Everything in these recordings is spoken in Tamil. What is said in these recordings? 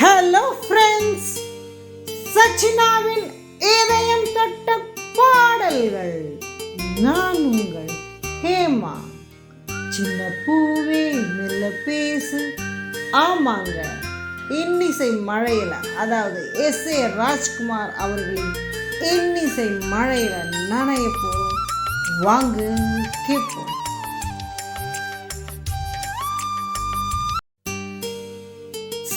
ஹலோ ஃப்ரெண்ட்ஸ், சச்சினாவின் இதயம் தொட்ட பாடல்கள். நான் உங்கள் ஹேமா. சின்ன பூவே மெல்ல பேசு. ஆமாங்க, இன்னிசை மழையில, அதாவது எஸ்.ஏ. ராஜ்குமார் அவர்களின் இன்னிசை மழையில நனைய போறோம். வாங்க கேட்போம்.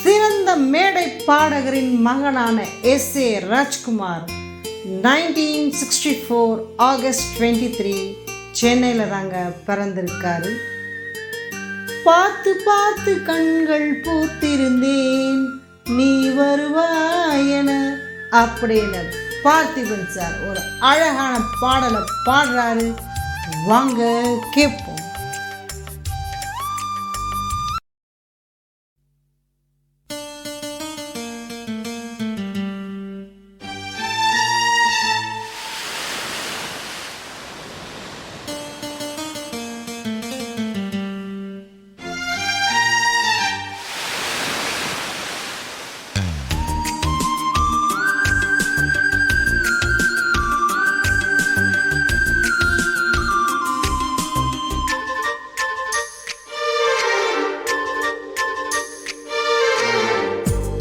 சிறந்த மேடை பாடகரின் மகனான எஸ்.ஏ. ராஜ்குமார் 1964 ஆகஸ்ட் 23 சென்னையில் தாங்க பிறந்திருக்காரு. பார்த்து பார்த்து கண்கள் பூத்திருந்தேன் நீ வருவாயென அப்படின்னு பார்த்திபன் சார் ஒரு அழகான பாடலை பாடுறாரு. வாங்க கேட்போம்.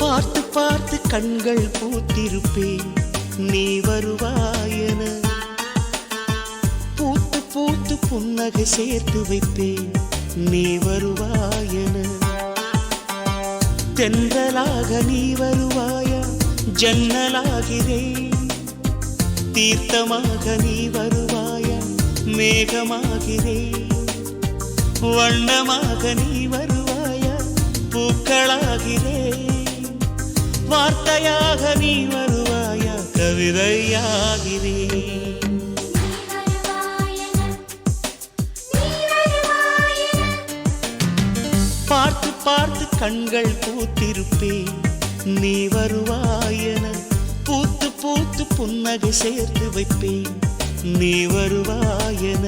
பார்த்து பார்த்து கண்கள் பூத்திருப்பேன் நீ வருவாயென, பூத்து பூத்து புன்னகை சேர்த்து வைப்பேன் நீ வருவாயென. தென்றலாக நீ வருவாயா, ஜன்னலாகிறேன். தீர்த்தமாக நீ வருவாயா, மேகமாகிறேன். வண்ணமாக நீ வருவாயா, பூக்களாகிறேன். வார்த்தையாக நீ வருவாயா, கவிதையாகிறேன். பார்த்து பார்த்து கண்கள் பூத்திருப்பேன் நீ வருவாயென, பூத்து பூத்து புன்னகை சேர்த்து வைப்பேன் நீ வருவாயென.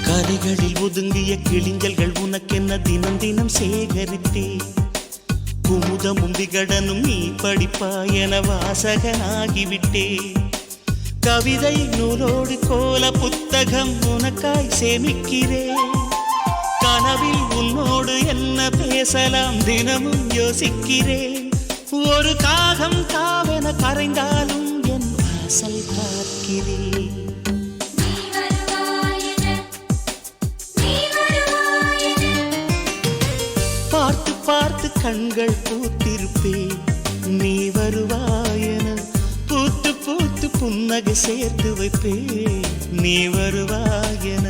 கரைகளில் ஒதுங்கிய கிளிஞ்சல்கள் உனக்கென்ன தினம் தினம் சேகரித்தே. குமுதமும் விகடனும் நீ படிப்பாயென வாசகனாகிவிட்டே. கவிதை நூலோடு கோல புத்தகம் உனக்காய் சேமிக்கிறேன். கனவில் உன்னோடு என்ன பேசலாம் தினமும் யோசிக்கிறேன். ஒரு காகம் காவென கரைந்தாலும் என் வாசல் பார்க்கிறேன். பார்த்து பார்த்து கண்கள் பூத்திருப்பேன் நீ வருவாயென, பூத்து பூத்து புன்னகை சேர்த்து வைப்பேன் நீ வருவாயென.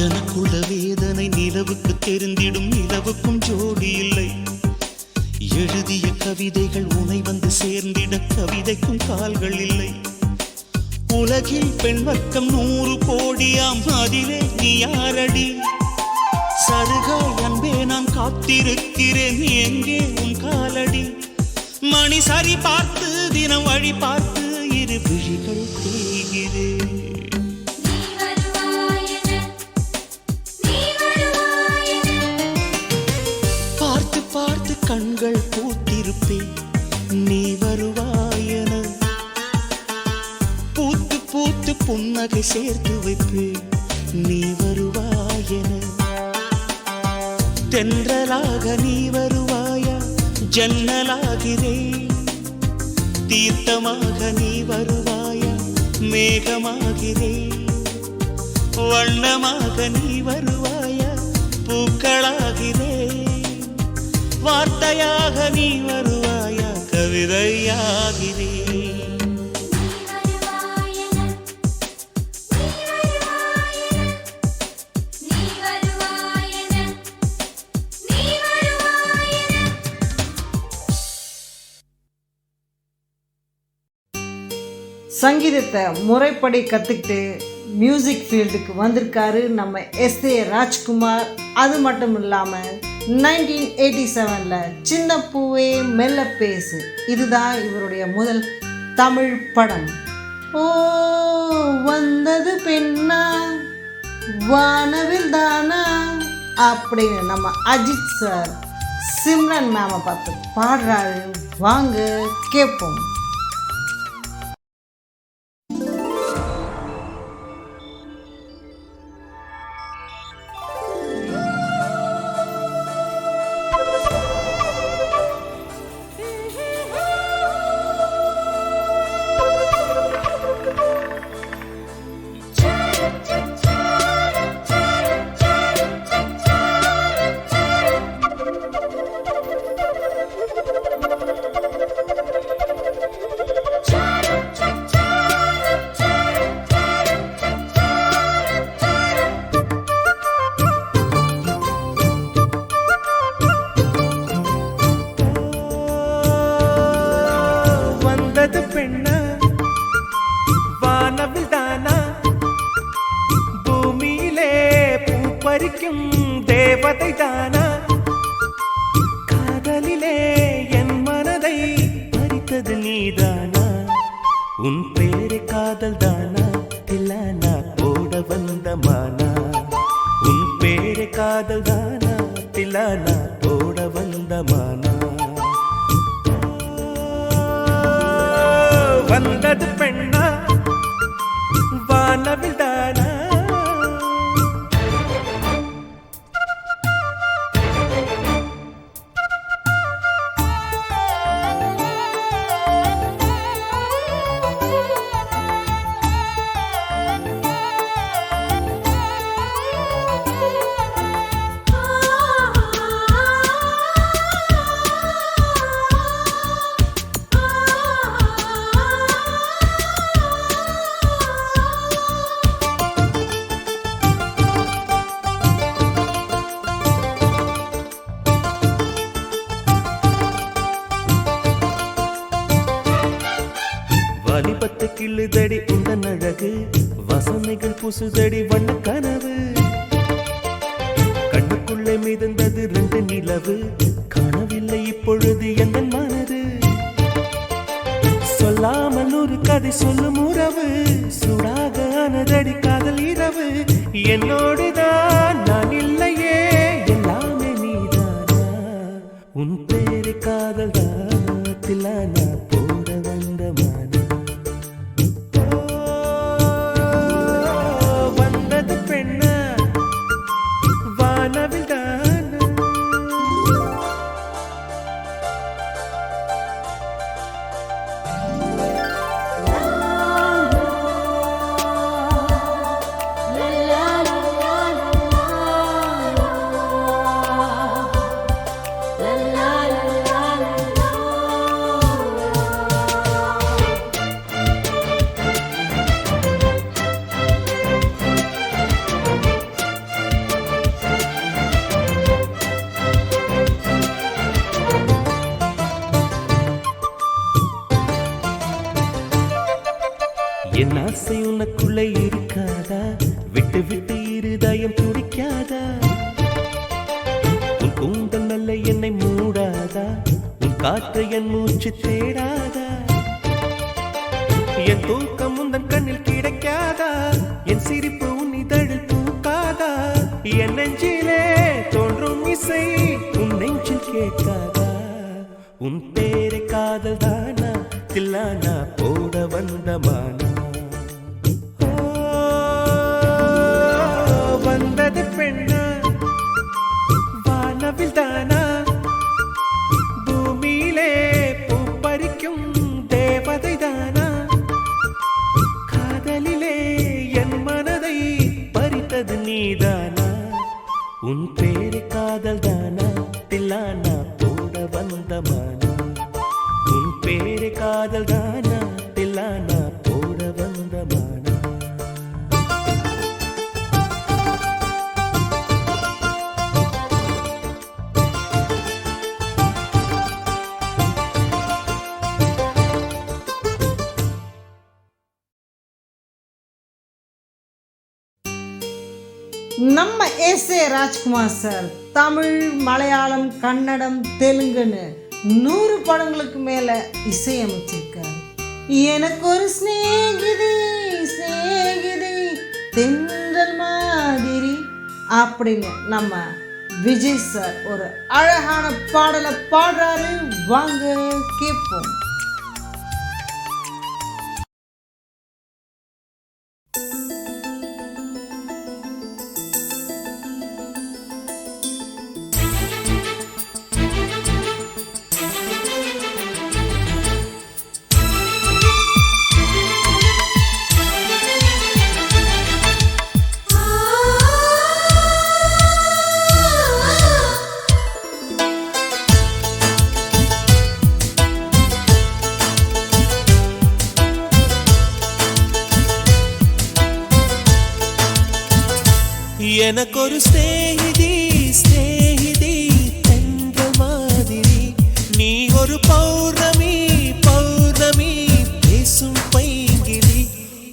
எனக்குள்ள வேதனை நிலவுக்கு தெரிந்திடும், நிலவுக்கும் ஜோடி இல்லை. எழுதிய கவிதைகள் உனை வந்து சேர்ந்திட கவிதைக்கும் கால்கள் இல்லை. உலகில் பெண் வர்க்கம் 100 கோடியாம், அதிலே நீ யாரடி? சருகாய் அன்பே நான் காத்திருக்கிறேன், எங்கே உன் காலடி? மணி சரி பார்த்து தினம் வழி பார்த்து இரு விழிகள் தேய்கிறேன். பார்த்து பார்த்து கண்கள் பூத்திருப்பேன் நீ வருவாயென, பூத்து பூத்து புன்னகை சேர்த்து வைப்பேன் நீ வருவாயென. தென்றலாக நீ வருவாயா, ஜன்னலாகிறேன். தீர்த்தமாக நீ வருவாயா மேகமாகிறேன் வண்ணமாக நீ வருவாயா பூக்களாகிறேன் வார்த்தையாக நீ வருவாயா கவிதையாகிறேன் சங்கீதத்தை முறைப்படி கற்றுக்கிட்டு மியூசிக் ஃபீல்டுக்கு வந்திருக்காரு நம்ம எஸ்ஏ ராஜ்குமார். அது மட்டும் இல்லாமல் 1987 சின்ன பூவே மெல்ல பேசு இதுதான் இவருடைய முதல் தமிழ் படம். ஓ வந்தது பெண்ணா வானவில் தானா அப்படின்னு நம்ம அஜித் சார் சிம்ரன் மேமை பார்த்து பாடுறாரு. வாங்க கேட்போம். தேவதை தானா காதலிலே என் மனதை பறித்தது நீதானா உன் பேரு காதல் தானா தில்லானா போட வந்த மானா உன் பேரு காதல் தானா தில்லானா போட வந்த மானா வந்தது பெண்ணா வானவில் தானா வாலிபத்தை கிள்ளுதடி உந்தன் அழகு வசனைகள் புசுதடி வண்ண கனவு கண்ணுக்குள்ளே மிதந்தது 2 நிலவு காணவில்லை இப்பொழுது எந்த மனது சொல்லாமல் ஒரு கதை சொல்லும் உறவு சூடாக ஆனதடி காதல் இரவு என்னோடுதான் நான் இல்லையே எல்லாமே நீதானா உன் பேரு காதல் தானா போட வந்த மானா என் ஆசை உனக்குள்ளே இருக்காதா விட்டு விட்டு இருதயம் துடிக்காதா உன் கூந்தல் நல்ல என்னை மூடாதா உன் காற்று என் மூச்சு தேடாதா என் தூக்கம் உந்தன் கண்ணில் கிடைக்காதா என் சிரிப்பு உன் இதழில் பூக்காதா என் நெஞ்சிலே தோன்றும் இசை உன் நெஞ்சில் கேட்காதா உன் பேரை காதல் தானா தில்லானா போட வந்த மானா வந்தது பெண்ணா வானவில் தானா பூமியிலே பூ பறிக்கும் தேவ காதல் தானா தில்லானா போட வந்த மானா. நம்ம எஸ்.ஏ. ராஜ்குமார் சார் தமிழ், மலையாளம், கன்னடம், தெலுங்குன்னு 100 படங்களுக்கு மேல இசையமைச்சிருக்காரு. எனக்கு ஒரு ஸ்நேகிதி ஸ்நேகிதி தென்றல் மாதிரி அப்படின்னு நம்ம விஜய் சார் ஒரு அழகான பாடலை பாடுறாரு. வாங்க கேட்போம். எனக்கொரு ஸ்நேகிதி ஸ்நேகிதி தென்றல் மாதிரி, நீ ஒரு பௌர்ணமி பௌர்ணமி பேசும் பைங்கிளி.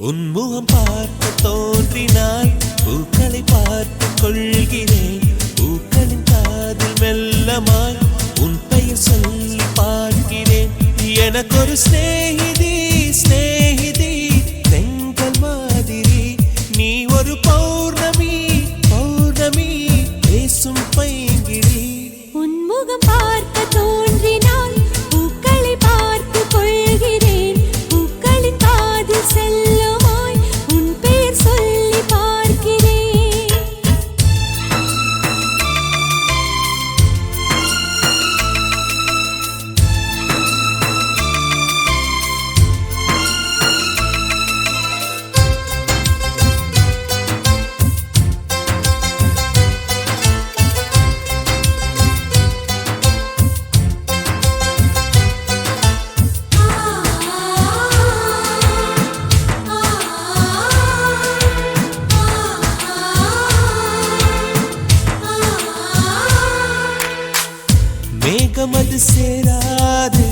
உன்முகம் பார்க்க தோன்றினால் பூக்களை பார்த்து கொள்கிறேன். பூக்களின் காதில் மெல்லமாய் உன் பெயர் சொல்லி பார்க்கிறேன். எனக்கொரு ஸ்நேகிதி ஸ்நேகிதி தென்றல் மாதிரி, நீ ஒரு பௌர்ணமி பௌர்ணமி பேசும் பைங்கிளி. உன்முகம் பார்க்க தோன்றினால் பூக்களை பார்த்து கொள்கிறேன். பூக்களின் காதில் செல்லுமாய் உன் பெயர் சொல்லி பார்க்கிறேன். மேகமது சேராது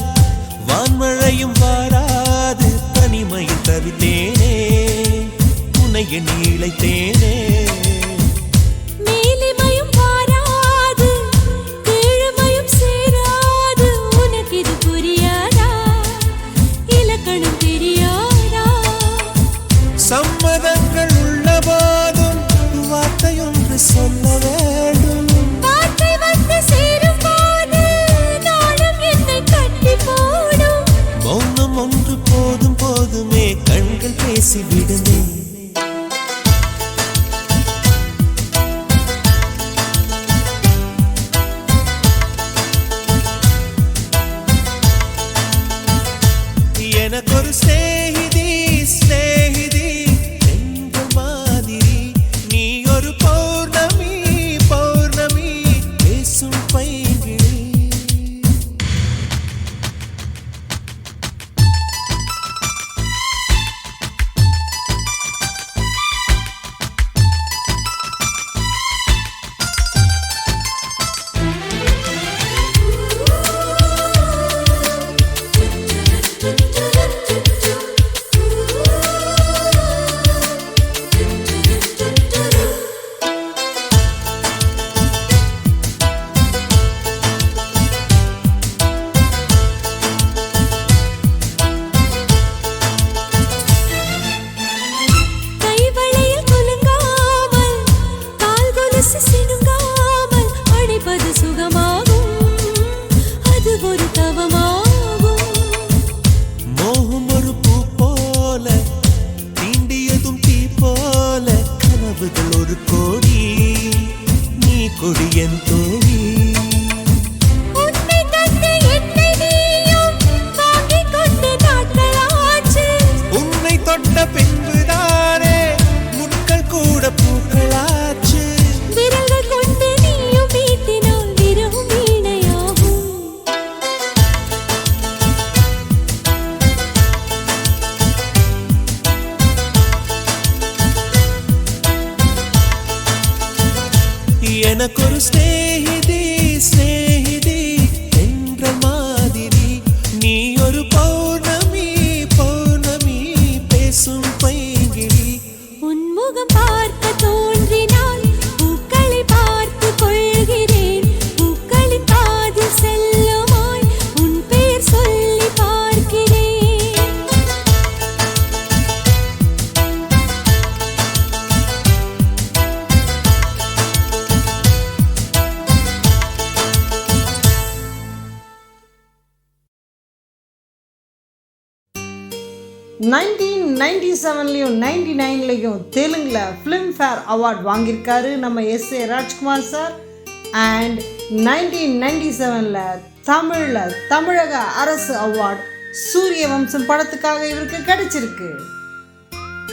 வான்மழையும் வாராது, தனிமையில் தவித்தேனே உன்னை எண்ணி இழைத்தேனே. மேலிமையும் வாராது கீழ்மையும் சேராது, உனக்கு இது புரியாதா? இலக்கணம் தெரியாதா? சம்மதங்கள் உள்ள போதும் வார்த்தையொன்று சொல்ல வேண்டும். வார்த்தை வந்து சேரும் போது நாளும் என்னை கட்டி போடும். மௌனம் ஒன்று போதும் போதுமே, கண்கள் பேசிவிடுமே. எனக்கொரு ஸ்நேகிதி ஸ்நேகிதி தென்றல் மாதிரி, நீ ஒரு பௌர்ணமி பௌர்ணமி பேசும் பைங்கிளி. 1997லையும் 99லையும் தெலுங்கில் ஃபிலிம்ஃபேர் அவார்ட் வாங்கியிருக்காரு நம்ம எஸ்ஏ ராஜ்குமார் சார். அண்ட் 1997ல் தமிழில் தமிழக அரசு அவார்ட் சூரிய வம்சம் படத்துக்காக இவருக்கு கிடைச்சிருக்கு.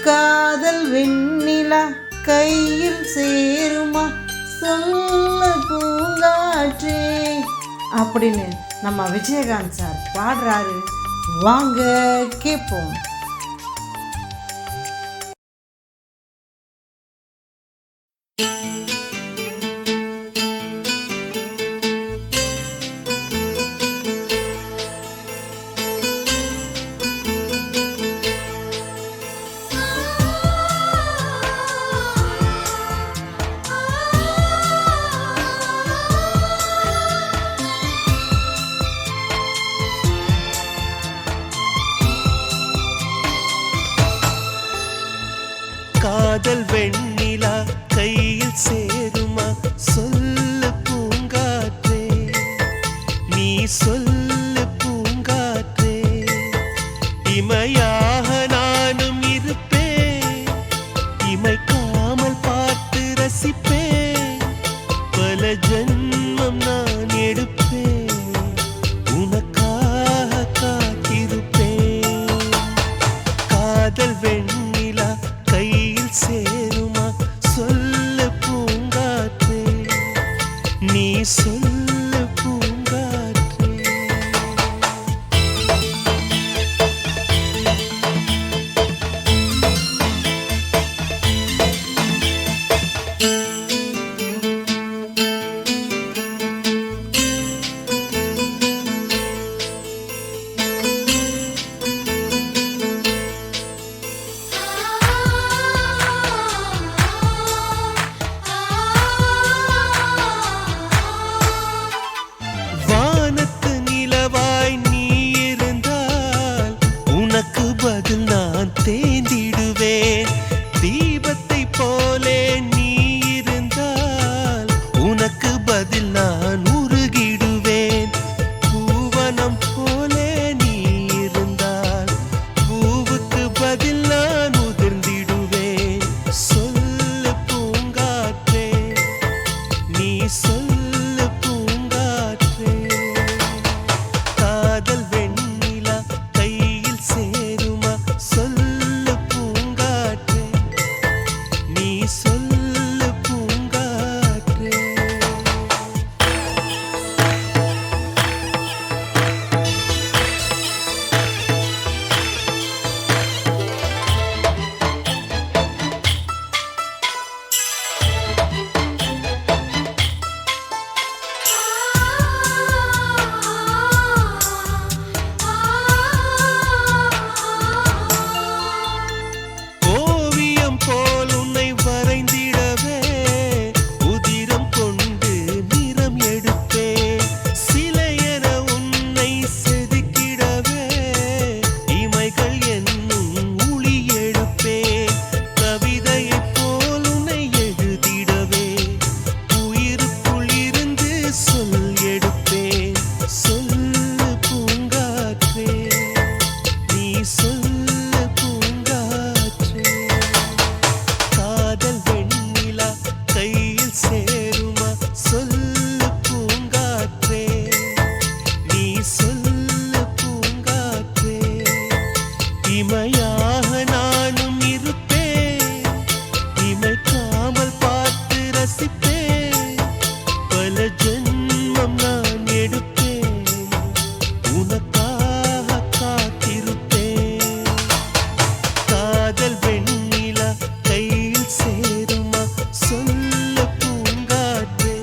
காதல் வெண்ணிலா கையில் சேருமா சொல்ல பூங்காற்றே அப்படின்னு நம்ம விஜயகாந்த் சார் பாடுறாரு. வாங்க கேட்போம். காதல் வெண்ணிலா கையில் சேருமா சொல்லு பூங்காற்றே நீ சொல்லு பூங்காற்றே இமையாக நானும் இருப்பேன் இமைக்காமல் பார்த்து ரசிப்பேன் பல ஜன்மம் நான் எடுப்பேன் உனக்காக காத்திருப்பேன். காதல் வெண்ணிலா கையில் சேருமா சொல்லு பூங்காற்றே நீ சொல்லு பூங்காற்றே. வானத்து நிலவாய் நீ இருந்தால் உனக்கு பதில் நான் தேர்ந்திடுவேன். தீபத்தை போலே நீ இருந்தால் உனக்கு பதில் நான் உருகிடுவேன். பூவனம் போலே நீ இருந்தால் பூவுக்கு பதில் நான் உதிர்ந்திடுவேன். சொல்லு பூங்காற்றே நீ சொல்லு பூங்காற்றே. காதல் வெண்ணிலா கையில் சேருமா சொல்லு பூங்காற்றே நீ சொல்லு பூங்காற்றே. ஓவியம் போல் உன்னை வரைந்திடவே உதிரம் கொண்டு நிறம் எடுப்பேன். சிலையென உன்னை செதுக்கிடவே இமைகள் என்னும் ஒளி எடுப்பேன். கவிதையைப் போல் உன்னை எழுதிடவே உயிருக்குள் இருந்து சொல் எடுப்பேன். சொல்லு பூங்காற்றே நீ சொல்லு பூங்காற்றே. காதல் வெண்ணிலா கையில் சேருமா சொல்லு பூங்காற்றே நீ சொல்லு பூங்காற்றே. இமையாக நானும் இருப்பேன் இமைக்காமல் பார்த்து ரசிப்பேன் பல ஜன்மம் நான் எடுப்பேன் உனக்காக காத்திருப்பேன். காதல் வெண்ணிலா கையில் சேருமா சொல்லு பூங்காற்றே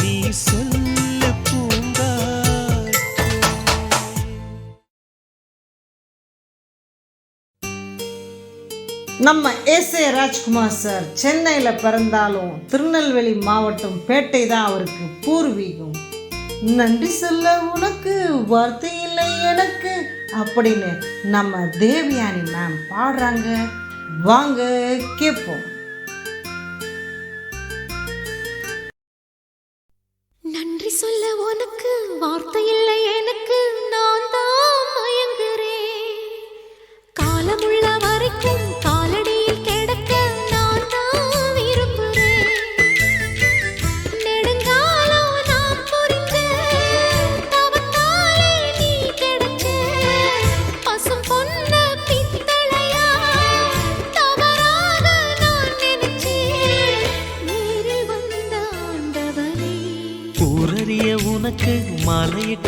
நீ சொல்லு பூங்காற்றே. நம்ம எஸ்ஏ ராஜ்குமார் சார் சென்னையில் பிறந்தாலும் திருநெல்வேலி மாவட்டம் பேட்டை தான் அவருக்கு பூர்வீகம். நன்றி சொல்ல உனக்கு வார்த்தை இல்லை எனக்கு அப்படின்னு நம்ம தேவயானி மேம் பாடுறாங்க. வாங்க கேட்போம். நன்றி சொல்ல உனக்கு வார்த்தை இல்லை எனக்கு நான் தான் மயங்குறேன்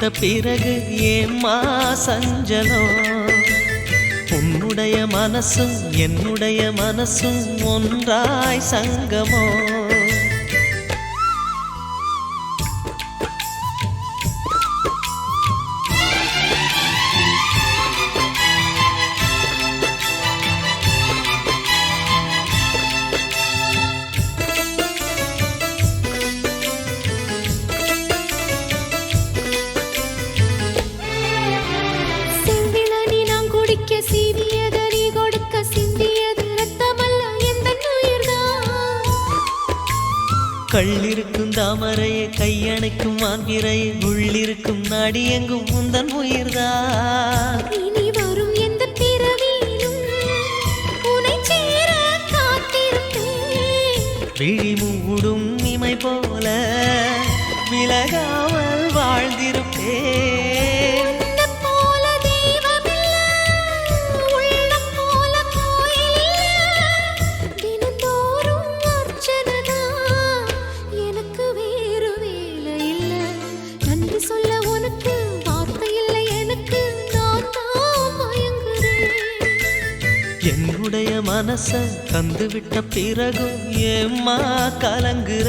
விட்ட பிறகு ஏம்மா சஞ்சலம் உன்னுடைய மனசும் என்னுடைய மனசும் ஒன்றாய் சங்கமோ கள்ளிருக்கும் தாமரையை கையணைக்கும் மான்பிரையை உள்ளிருக்கும் நாடி எங்கும் முந்தன் உயிர்தான் இனி வரும் எந்த பிறவியிலும் உன்னை சேர காத்திருப்பேன் விழி மூடும் இமை போல விலகாமல் வாழ்ந்திருப்பேன் என்னுடைய மனச தந்து விட்ட பிறகும் ஏம்மா கலங்குற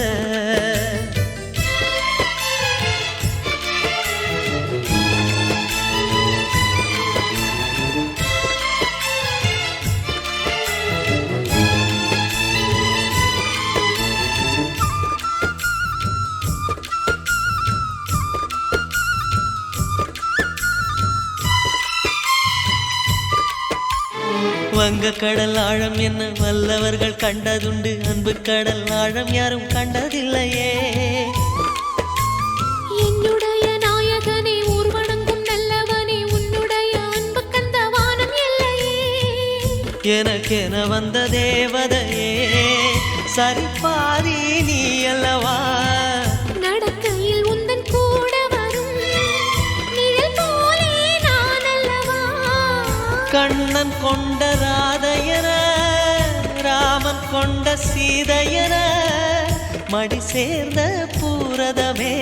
வங்க கடல் ஆழம் என்ன வல்லவர்கள் கண்டதுண்டு அன்பு கடல் ஆழம் யாரும் கண்டதில்லையே என்னுடைய நாயகனே ஊர்வணங்கும் நல்லவனே உன்னுடைய அன்பு கந்த வானம் எல்லையே எனக்கென வந்த தேவதையே சரிபாதி நீ அல்லவா நடக்கையில் உந்தன் கூட வரும் நிழல் போலே நான் அல்லவா கண்ணன் கொண்ட ராதையர ராமன் கொண்ட சீதையர மடி சேர்ந்த பூரதமே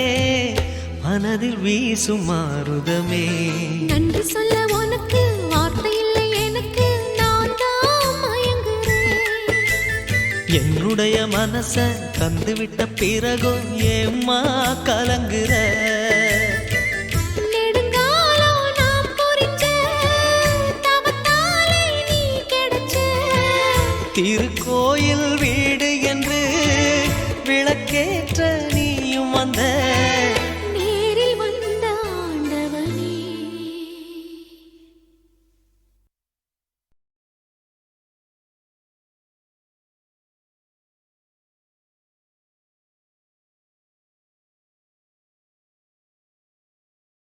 மனதில் வீசும் மாருதமே நன்றி சொல்ல உனக்கு வார்த்தை இல்லை எனக்கு நான் தான் மயங்குறேன் என்னுடைய மனச தந்துவிட்ட பிறகும் ஏம்மா கலங்குற திரு